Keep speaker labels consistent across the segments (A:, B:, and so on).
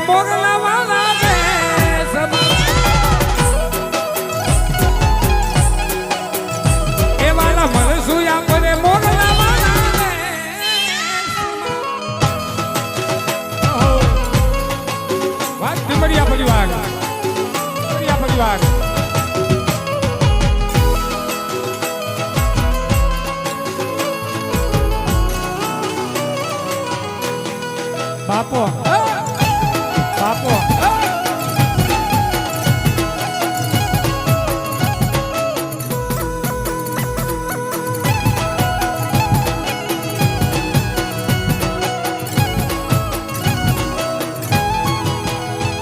A: મોગલા વાલા દે એ વાલા મળશું આપણે મોગલા વાલા દે વાત ડુમરિયા પરિવાર બાપો બાપો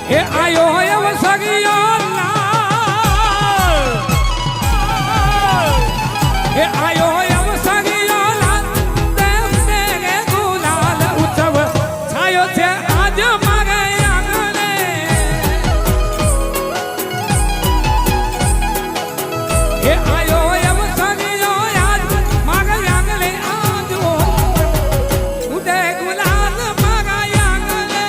A: એ આયો હોય વસગિયો લાલ એ આયો હોય વસગિયો લાલ દેવ દેગે ગુલાલ ઉત્સવ છાયો છે આજ મારે આંગણે એ આયો હોય વસગિયો આજ મારે આંગણે આજ ઉદે ગુલાલ મારા આંગણે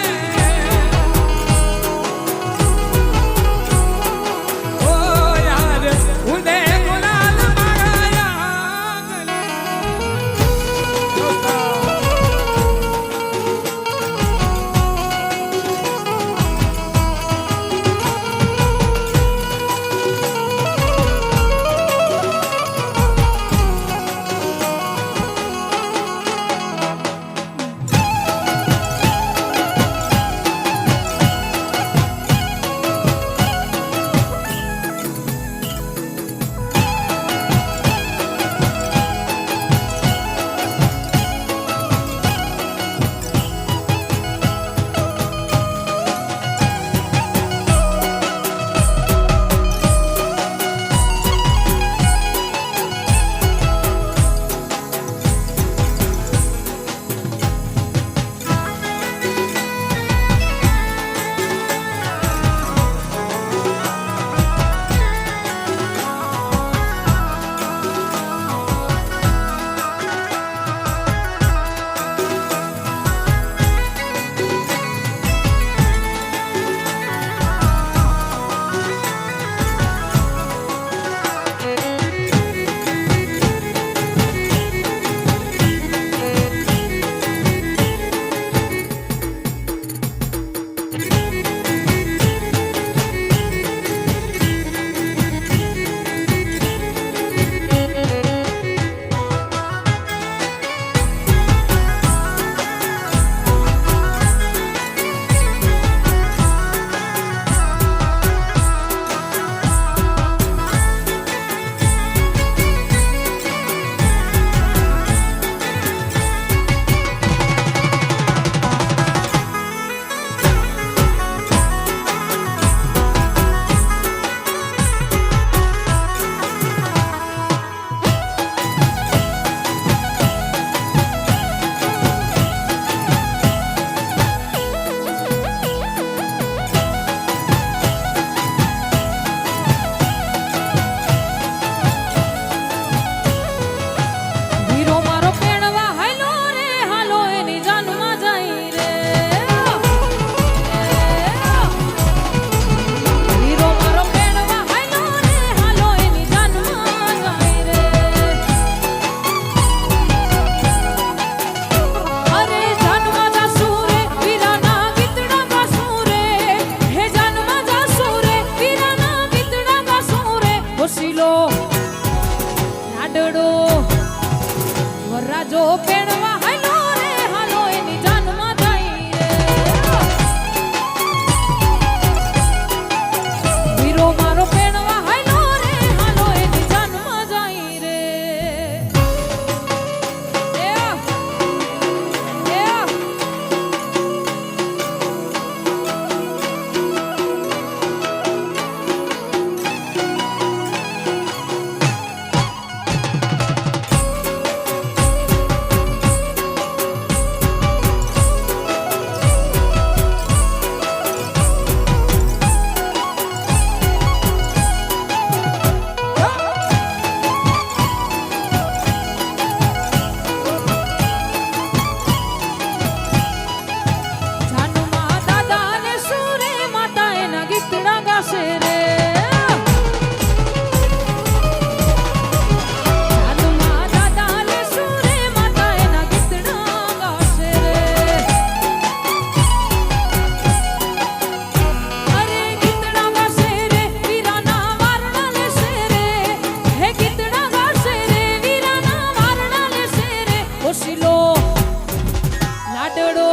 B: પડો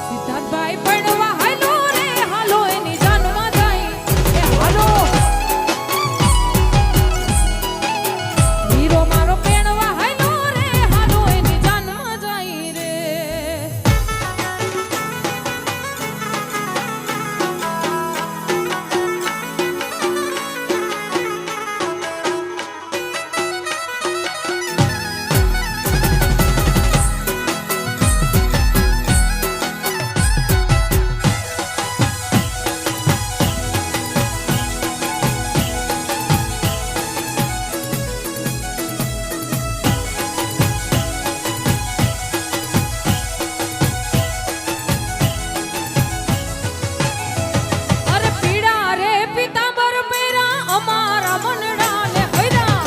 B: સિદ્ધાર્થભાઈ પડવા હાલો રે હાલો એની જાનમાં જાય એ હાલો હીરો મારો પેણવા હાલો રે હાલો એની જાનમાં જાય રે અરે પીડા રે પિતાંબર પેરા અમારા મનડા ને હૈરા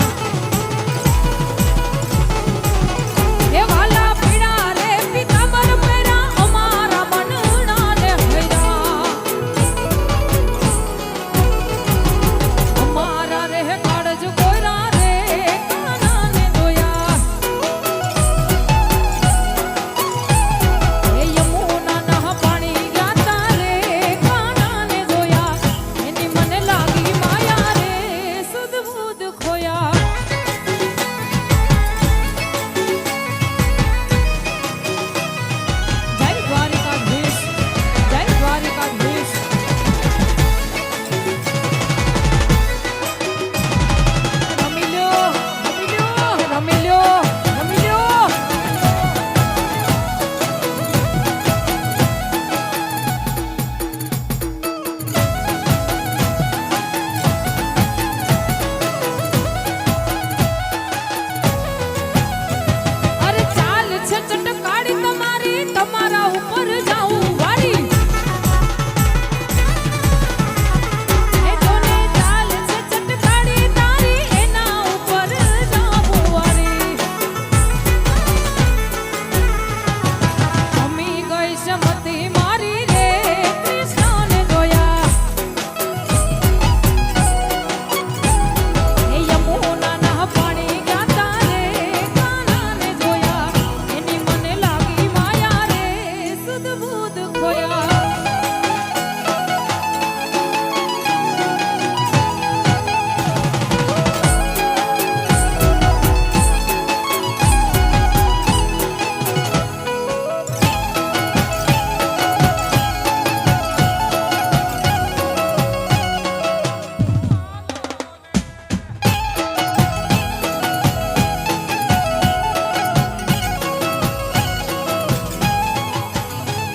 B: એ વાલા પીડા રે પિતાંબર પેરા અમારા મનડા ને હૈરા અમારા રે કાળજ કોયરા રે કાના ને જોયા એ યમુના ના પાણી ગાતા રે કાના ને જોયા એની મને લાગી માયા રે સુધ બુધ ખોયા જય દ્વારિકાધીશ જય દ્વારિકાધીશ રમી લ્યો રમી લ્યો રમી લ્યો રમી લ્યો અરે ચાલ છે ચટકાડી તમારી તમારા ઉપર જાઉં વારી એ જોને ચાલ છે ચટકાડી તારી એના ઉપર જાઉં વારી અમી ગઈ છે મતી મારી રે કૃષ્ણને જોયા એ યમુના ના પાણી ગાતા રે કાનાને જોયા એની મને લાગી માયા રે સુધ બુધ ખોયા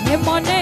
B: એ મને